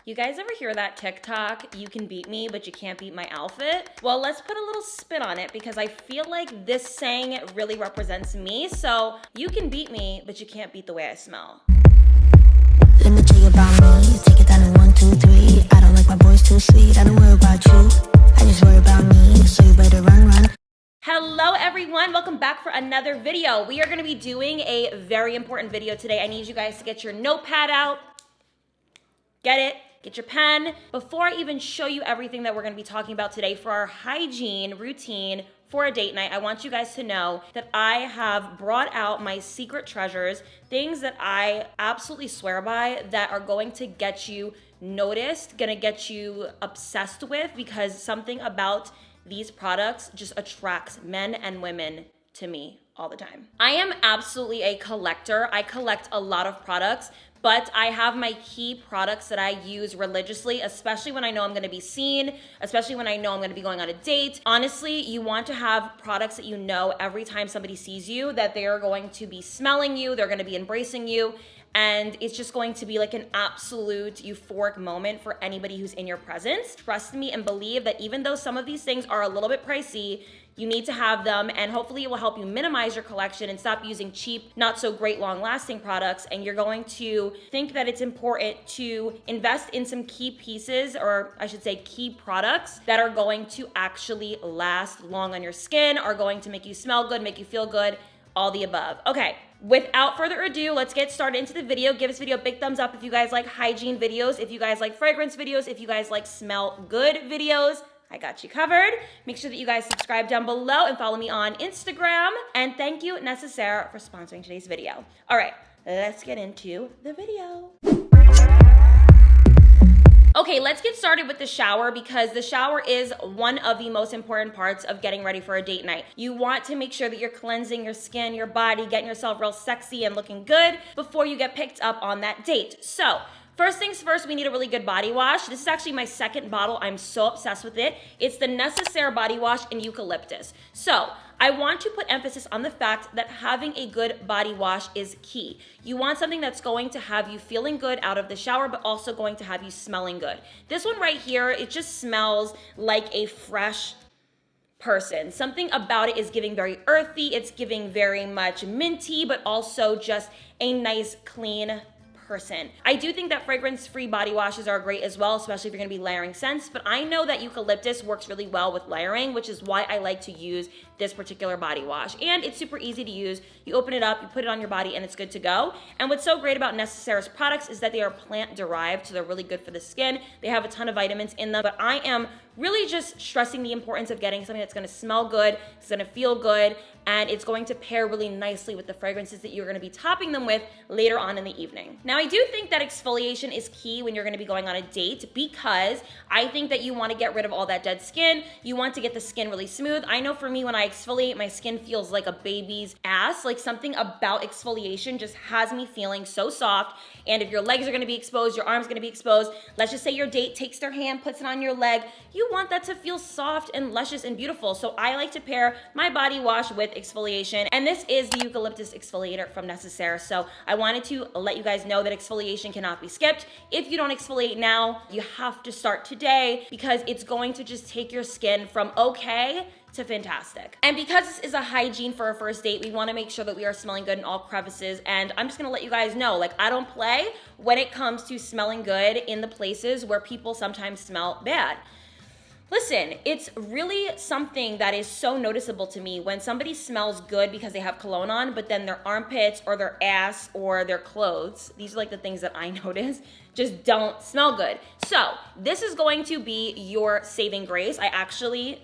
You guys ever hear that TikTok, you can beat me, but you can't beat my outfit? Well, let's put a little spin on it because I feel like this saying really represents me. So you can beat me, but you can't beat the way I smell. Let me tell you about me. Take it down in 1, 2, 3. I don't like my boys too sweet. I don't worry about you. I just worry about me. So you better run. Hello everyone, welcome back for another video. We are going to be doing a very important video today. I need you guys to get your notepad out. Get it? Get your pen. Before I even show you everything that we're going to be talking about today for our hygiene routine for a date night, I want you guys to know that I have brought out my secret treasures, things that I absolutely swear by that are going to get you noticed, gonna get you obsessed with, because something about these products just attracts men and women to me all the time. I am absolutely a collector. I collect a lot of products, but I have my key products that I use religiously, especially when I know I'm gonna be seen, especially when I know I'm gonna be going on a date. Honestly, you want to have products that you know every time somebody sees you that they are going to be smelling you, they're gonna be embracing you, and it's just going to be like an absolute euphoric moment for anybody who's in your presence. Trust me and believe that even though some of these things are a little bit pricey, you need to have them, and hopefully it will help you minimize your collection and stop using cheap, not so great long-lasting products. And you're going to think that it's important to invest in some key pieces, or I should say key products, that are going to actually last long on your skin, are going to make you smell good, make you feel good, all the above. Okay, without further ado, let's get started into the video. Give this video a big thumbs up if you guys like hygiene videos, if you guys like fragrance videos, if you guys like smell good videos. I got you covered. Make sure that you guys subscribe down below and follow me on Instagram. And thank you, Necessaire, for sponsoring today's video. All right, let's get into the video. Okay, let's get started with the shower, because the shower is one of the most important parts of getting ready for a date night. You want to make sure that you're cleansing your skin, your body, getting yourself real sexy and looking good before you get picked up on that date. So, first things first, we need a really good body wash. This is actually my second bottle. I'm so obsessed with it. It's the Necessaire body wash in eucalyptus. So I want to put emphasis on the fact that having a good body wash is key. You want something that's going to have you feeling good out of the shower, but also going to have you smelling good. This one right here, it just smells like a fresh person. Something about it is giving very earthy. It's giving very much minty, but also just a nice, clean person. I do think that fragrance-free body washes are great as well, especially if you're gonna be layering scents, but I know that eucalyptus works really well with layering, which is why I like to use this particular body wash. And it's super easy to use. You open it up, you put it on your body, and it's good to go. And what's so great about Necessaire's products is that they are plant-derived, so they're really good for the skin. They have a ton of vitamins in them, but I am really just stressing the importance of getting something that's gonna smell good, it's gonna feel good, and it's going to pair really nicely with the fragrances that you're gonna be topping them with later on in the evening. Now, I do think that exfoliation is key when you're gonna be going on a date, because I think that you wanna get rid of all that dead skin. You want to get the skin really smooth. I know for me, when I exfoliate, my skin feels like a baby's ass. Like, something about exfoliation just has me feeling so soft. And if your legs are gonna be exposed, your arms are gonna be exposed, let's just say your date takes their hand, puts it on your leg, you want that to feel soft and luscious and beautiful. So I like to pair my body wash with exfoliation, and this is the eucalyptus exfoliator from Necessaire. So I wanted to let you guys know that exfoliation cannot be skipped. If you don't exfoliate now, you have to start today, because it's going to just take your skin from okay to fantastic. And because this is a hygiene for a first date, we wanna make sure that we are smelling good in all crevices. And I'm just gonna let you guys know, like, I don't play when it comes to smelling good in the places where people sometimes smell bad. Listen, it's really something that is so noticeable to me when somebody smells good because they have cologne on, but then their armpits or their ass or their clothes, these are like the things that I notice, just don't smell good. So this is going to be your saving grace. I actually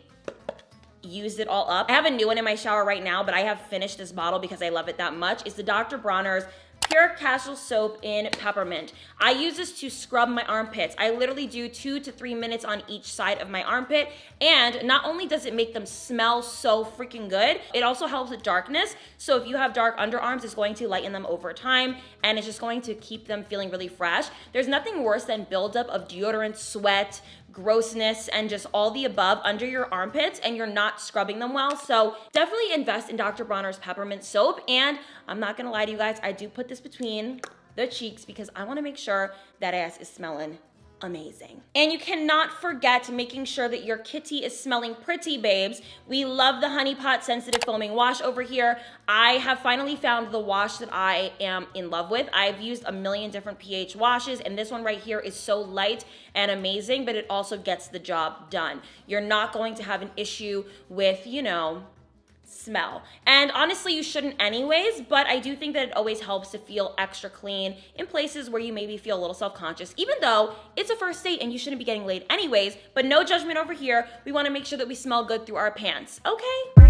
used it all up. I have a new one in my shower right now, but I have finished this bottle because I love it that much. It's the Dr. Bronner's Pure Casual Soap in Peppermint. I use this to scrub my armpits. I literally do 2 to 3 minutes on each side of my armpit, and not only does it make them smell so freaking good, it also helps with darkness. So if you have dark underarms, it's going to lighten them over time, and it's just going to keep them feeling really fresh. There's nothing worse than buildup of deodorant, sweat, grossness, and just all the above under your armpits, and you're not scrubbing them well. So definitely invest in Dr. Bronner's Peppermint Soap. And I'm not gonna lie to you guys, I do put this between the cheeks because I wanna make sure that ass is smelling amazing. And you cannot forget making sure that your kitty is smelling pretty, babes. We love the Honey Pot Sensitive Foaming Wash over here. I have finally found the wash that I am in love with. I've used a million different pH washes, and this one right here is so light and amazing, but it also gets the job done. You're not going to have an issue with, smell. And honestly, you shouldn't anyways, but I do think that it always helps to feel extra clean in places where you maybe feel a little self-conscious, even though it's a first date and you shouldn't be getting laid anyways. But no judgment over here. We want to make sure that we smell good through our pants, okay?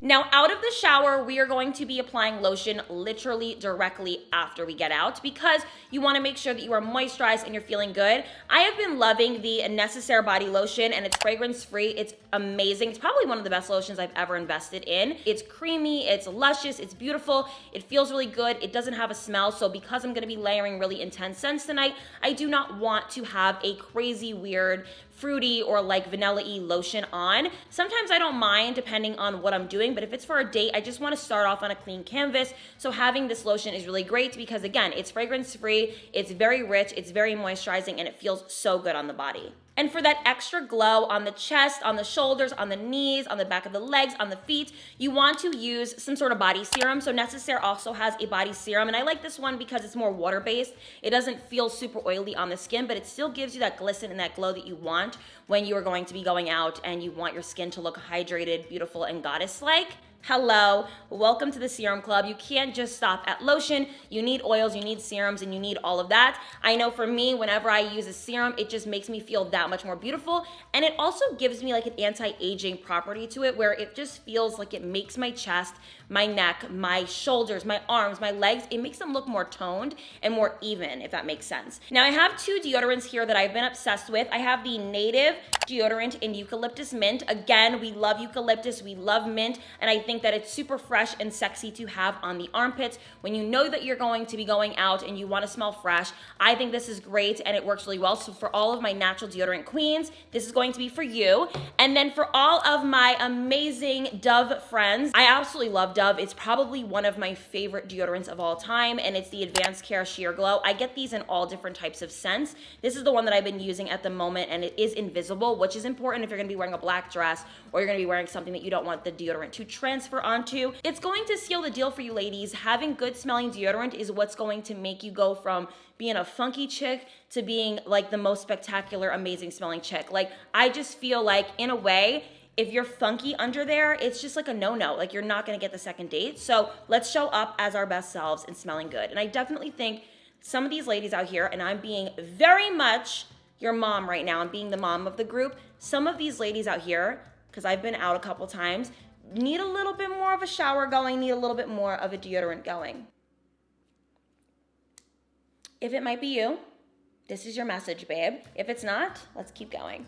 Now, out of the shower, we are going to be applying lotion literally directly after we get out because you want to make sure that you are moisturized and you're feeling good. I have been loving the Necessaire body lotion, and it's fragrance-free. It's amazing. It's probably one of the best lotions I've ever invested in. It's creamy, it's luscious, it's beautiful, it feels really good, it doesn't have a smell, so because I'm going to be layering really intense scents tonight, I do not want to have a crazy, weird, fruity or like vanilla-y lotion on. Sometimes I don't mind depending on what I'm doing, but if it's for a date, I just want to start off on a clean canvas. So having this lotion is really great because again, it's fragrance-free, it's very rich, it's very moisturizing, and it feels so good on the body. And for that extra glow on the chest, on the shoulders, on the knees, on the back of the legs, on the feet, you want to use some sort of body serum. So Necessaire also has a body serum, and I like this one because it's more water-based. It doesn't feel super oily on the skin, but it still gives you that glisten and that glow that you want when you are going to be going out and you want your skin to look hydrated, beautiful, and goddess-like. Hello, welcome to the Serum Club. You can't just stop at lotion. You need oils, you need serums, and you need all of that. I know for me, whenever I use a serum, it just makes me feel that much more beautiful. And it also gives me like an anti-aging property to it where it just feels like it makes my chest, my neck, my shoulders, my arms, my legs, it makes them look more toned and more even, if that makes sense. Now I have two deodorants here that I've been obsessed with. I have the Native deodorant in Eucalyptus Mint. Again, we love eucalyptus, we love mint, and I think that it's super fresh and sexy to have on the armpits when you know that you're going to be going out and you want to smell fresh. I think this is great and it works really well. So for all of my natural deodorant queens, this is going to be for you. And then for all of my amazing Dove friends, I absolutely love Dove. It's probably one of my favorite deodorants of all time, and it's the Advanced Care Sheer Glow. I get these in all different types of scents. This is the one that I've been using at the moment, and it is invisible, which is important if you're gonna be wearing a black dress or you're gonna be wearing something that you don't want the deodorant to transfer onto. It's going to seal the deal for you ladies. Having good smelling deodorant is what's going to make you go from being a funky chick to being like the most spectacular, amazing smelling chick. Like, I just feel like in a way, if you're funky under there, it's just like a no-no. Like, you're not gonna get the second date. So let's show up as our best selves and smelling good. And I definitely think some of these ladies out here, and I'm being very much your mom right now, I'm being the mom of the group. Some of these ladies out here, because I've been out a couple times, need a little bit more of a shower going, need a little bit more of a deodorant going. If it might be you, this is your message, babe. If it's not, let's keep going.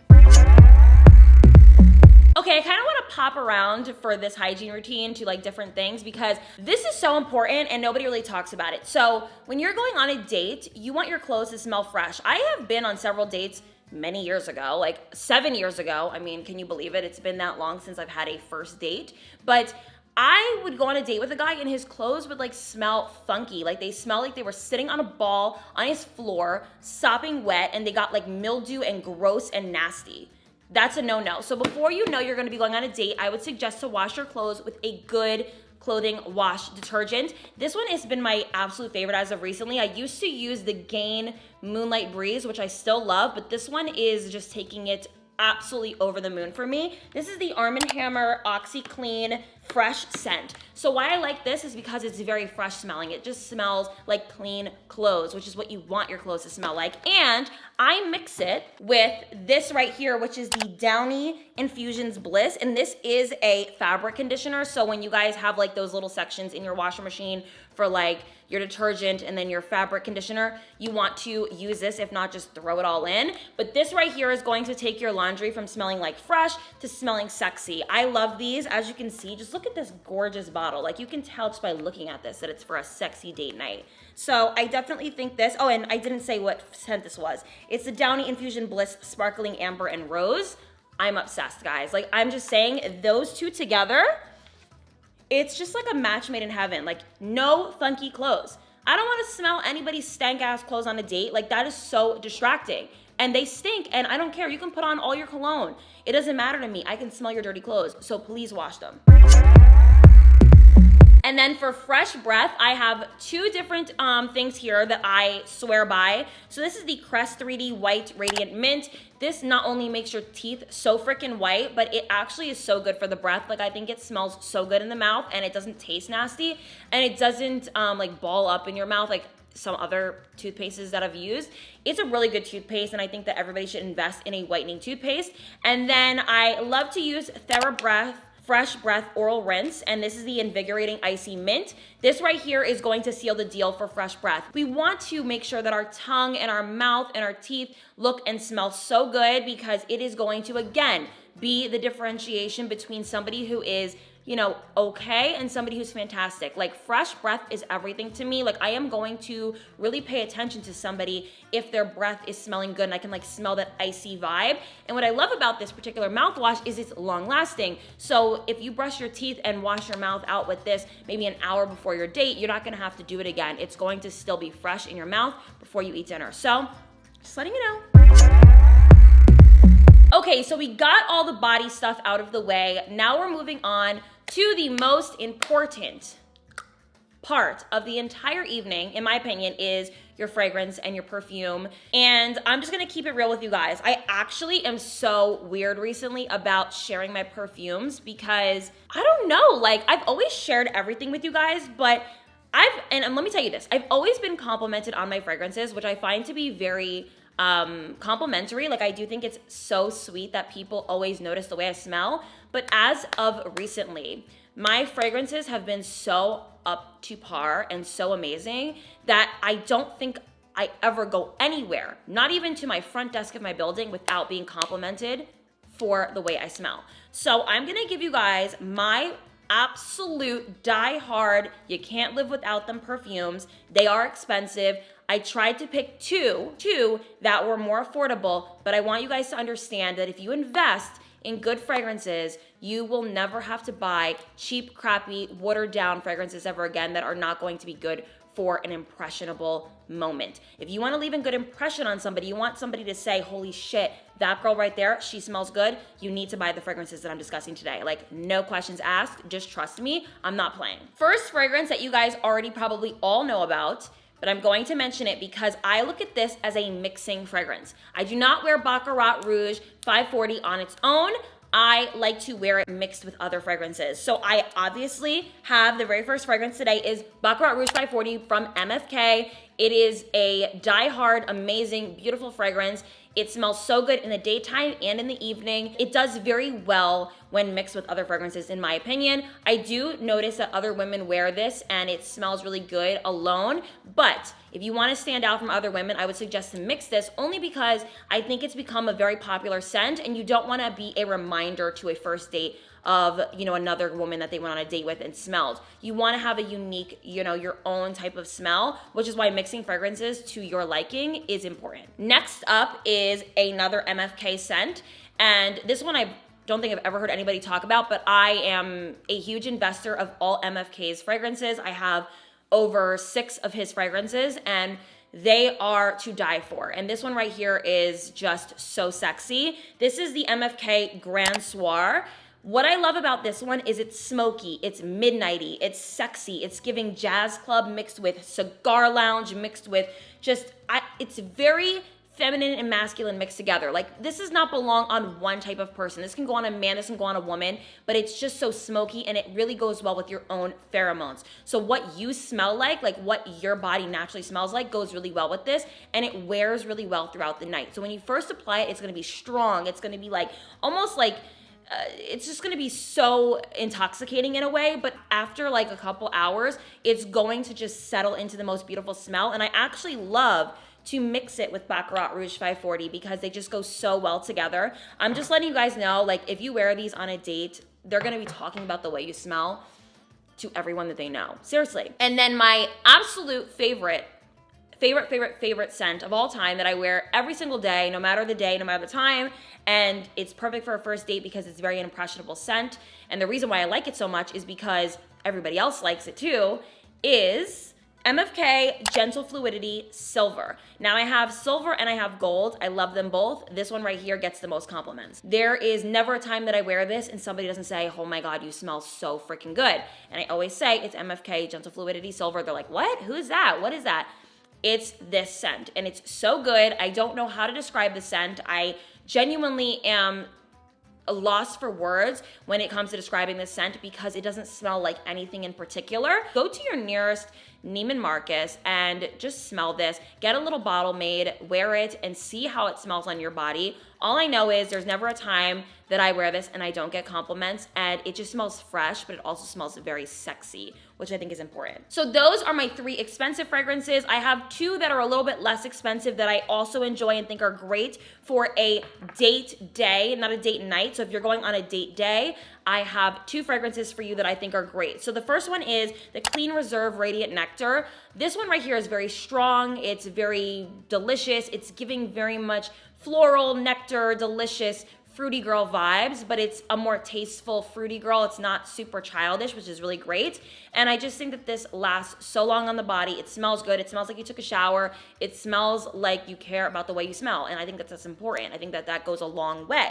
Okay, I kind of want to pop around for this hygiene routine to like different things because this is so important and nobody really talks about it. So when you're going on a date, you want your clothes to smell fresh. I have been on several dates many years ago, like 7 years ago. I mean, can you believe it? It's been that long since I've had a first date. But I would go on a date with a guy and his clothes would like smell funky. Like they smell like they were sitting on a ball on his floor, sopping wet, and they got like mildew and gross and nasty. That's a no-no. So before you know you're gonna be going on a date, I would suggest to wash your clothes with a good clothing wash detergent. This one has been my absolute favorite as of recently. I used to use the Gain Moonlight Breeze, which I still love, but this one is just taking it absolutely over the moon for me. This is the Arm & Hammer OxyClean Fresh Scent. So why I like this is because it's very fresh smelling. It just smells like clean clothes, which is what you want your clothes to smell like. And I mix it with this right here, which is the Downy Infusions Bliss. And this is a fabric conditioner. So when you guys have like those little sections in your washer machine for like your detergent and then your fabric conditioner, you want to use this, if not just throw it all in. But this right here is going to take your laundry from smelling like fresh to smelling sexy. I love these. As you can see, just look at this gorgeous bottle. Like you can tell just by looking at this that it's for a sexy date night. So I definitely think this, oh, and I didn't say what scent this was. It's the Downy Infusion Bliss Sparkling Amber and Rose. I'm obsessed, guys. Like I'm just saying, those two together, it's just like a match made in heaven. Like no funky clothes. I don't want to smell anybody's stank ass clothes on a date. Like, that is so distracting. And they stink, and I don't care. You can put on all your cologne. It doesn't matter to me. I can smell your dirty clothes, so please wash them. And then for fresh breath, I have two different things here that I swear by. So this is the Crest 3D White Radiant Mint. This not only makes your teeth so freaking white, but it actually is so good for the breath. Like, I think it smells so good in the mouth, and it doesn't taste nasty, and it doesn't like ball up in your mouth like some other toothpastes that I've used. It's a really good toothpaste, and I think that everybody should invest in a whitening toothpaste. And then I love to use TheraBreath Fresh Breath Oral Rinse, and this is the Invigorating Icy Mint. This right here is going to seal the deal for fresh breath. We want to make sure that our tongue and our mouth and our teeth look and smell so good, because it is going to, again, be the differentiation between somebody who is, you know, okay and somebody who's fantastic. Like, fresh breath is everything to me. Like, I am going to really pay attention to somebody if their breath is smelling good and I can like smell that icy vibe. And what I love about this particular mouthwash is it's long lasting. So if you brush your teeth and wash your mouth out with this maybe an hour before your date, you're not gonna have to do it again. It's going to still be fresh in your mouth before you eat dinner. So just letting you know. Okay, so we got all the body stuff out of the way. Now we're moving on to the most important part of the entire evening, in my opinion, is your fragrance and your perfume. And I'm just gonna keep it real with you guys. I actually am so weird recently about sharing my perfumes, because I don't know, like, I've always shared everything with you guys, but and let me tell you this, I've always been complimented on my fragrances, which I find to be very complimentary. Like, I do think it's so sweet that people always notice the way I smell. But as of recently, my fragrances have been so up to par and so amazing that I don't think I ever go anywhere, not even to my front desk of my building, without being complimented for the way I smell. So I'm gonna give you guys my absolute die-hard, you can't live without them perfumes. They are expensive. I tried to pick two that were more affordable, but I want you guys to understand that if you invest in good fragrances, you will never have to buy cheap, crappy, watered down fragrances ever again that are not going to be good for an impressionable moment. If you want to leave a good impression on somebody, you want somebody to say, holy shit, that girl right there, she smells good, you need to buy the fragrances that I'm discussing today. Like, no questions asked, just trust me, I'm not playing. First fragrance that you guys already probably all know about, but I'm going to mention it because I look at this as a mixing fragrance. I do not wear Baccarat Rouge 540 on its own. I like to wear it mixed with other fragrances. So I obviously have the very first fragrance today is Baccarat Rouge 540 from MFK. It is a die-hard, amazing, beautiful fragrance. It smells so good in the daytime and in the evening. It does very well when mixed with other fragrances, in my opinion. I do notice that other women wear this and it smells really good alone, but if you want to stand out from other women, I would suggest to mix this, only because I think it's become a very popular scent and you don't want to be a reminder to a first date of, you know, another woman that they went on a date with and smelled. You want to have a unique, you know, your own type of smell, which is why mixing fragrances to your liking is important. Next up is another MFK scent, and this one I don't think I've ever heard anybody talk about, but I am a huge investor of all MFK's fragrances. I have over 6 of his fragrances, and they are to die for. And this one right here is just so sexy. This is the MFK Grand Soir. What I love about this one is it's smoky, it's midnighty, it's sexy, it's giving jazz club mixed with cigar lounge, mixed with just, it's very feminine and masculine mixed together. Like, this does not belong on one type of person. This can go on a man, this can go on a woman, but it's just so smoky and it really goes well with your own pheromones. So what you smell like what your body naturally smells like goes really well with this, and it wears really well throughout the night. So when you first apply it, it's gonna be strong. It's gonna be like, almost like, it's just gonna be so intoxicating in a way, but after like a couple hours, it's going to just settle into the most beautiful smell. And I actually love to mix it with Baccarat Rouge 540 because they just go so well together. I'm just letting you guys know, like, if you wear these on a date, they're gonna be talking about the way you smell to everyone that they know. Seriously. And then my absolute favorite scent of all time that I wear every single day, no matter the day, no matter the time, and it's perfect for a first date because it's very impressionable scent. And the reason why I like it so much is because everybody else likes it too, is MFK Gentle Fluidity Silver. Now I have silver and I have gold. I love them both. This one right here gets the most compliments. There is never a time that I wear this and somebody doesn't say, oh my God, you smell so freaking good. And I always say it's MFK Gentle Fluidity Silver. They're like, what? Who is that? What is that? It's this scent and it's so good. I don't know how to describe the scent. I genuinely am a loss for words when it comes to describing this scent because it doesn't smell like anything in particular. Go to your nearest Neiman Marcus and just smell this. Get a little bottle made, wear it, and see how it smells on your body. All I know is there's never a time that I wear this and I don't get compliments, and it just smells fresh, but it also smells very sexy, which I think is important. So those are my 3 expensive fragrances. I have 2 that are a little bit less expensive that I also enjoy and think are great for a date day, not a date night. So if you're going on a date day, I have 2 fragrances for you that I think are great. So the first one is the Clean Reserve Radiant Nectar. This one right here is very strong. It's very delicious. It's giving very much floral, nectar, delicious, fruity girl vibes, but it's a more tasteful fruity girl. It's not super childish, which is really great. And I just think that this lasts so long on the body. It smells good. It smells like you took a shower. It smells like you care about the way you smell. And I think that's important. I think that that goes a long way.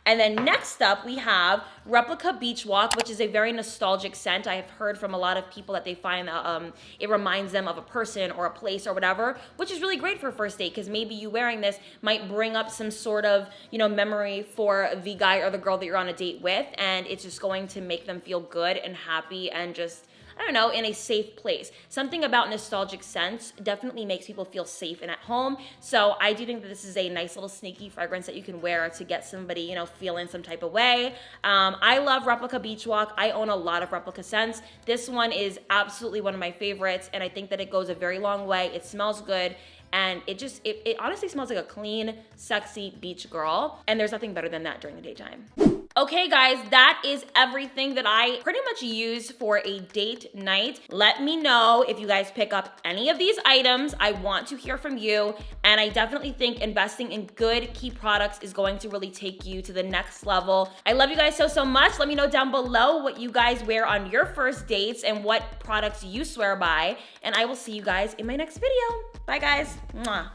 And then next up, we have Replica Beach Walk, which is a very nostalgic scent. I have heard from a lot of people that they find it reminds them of a person or a place or whatever, which is really great for a first date because maybe you wearing this might bring up some sort of, memory for the guy or the girl that you're on a date with, and it's just going to make them feel good and happy and just, I don't know, in a safe place. Something about nostalgic scents definitely makes people feel safe and at home. So I do think that this is a nice little sneaky fragrance that you can wear to get somebody, feeling some type of way. I love Replica Beach Walk. I own a lot of Replica scents. This one is absolutely one of my favorites, and I think that it goes a very long way. It smells good. And it honestly smells like a clean, sexy beach girl. And there's nothing better than that during the daytime. Okay guys, that is everything that I pretty much use for a date night. Let me know if you guys pick up any of these items. I want to hear from you. And I definitely think investing in good key products is going to really take you to the next level. I love you guys so much. Let me know down below what you guys wear on your first dates and what products you swear by. And I will see you guys in my next video. Bye guys. Mwah.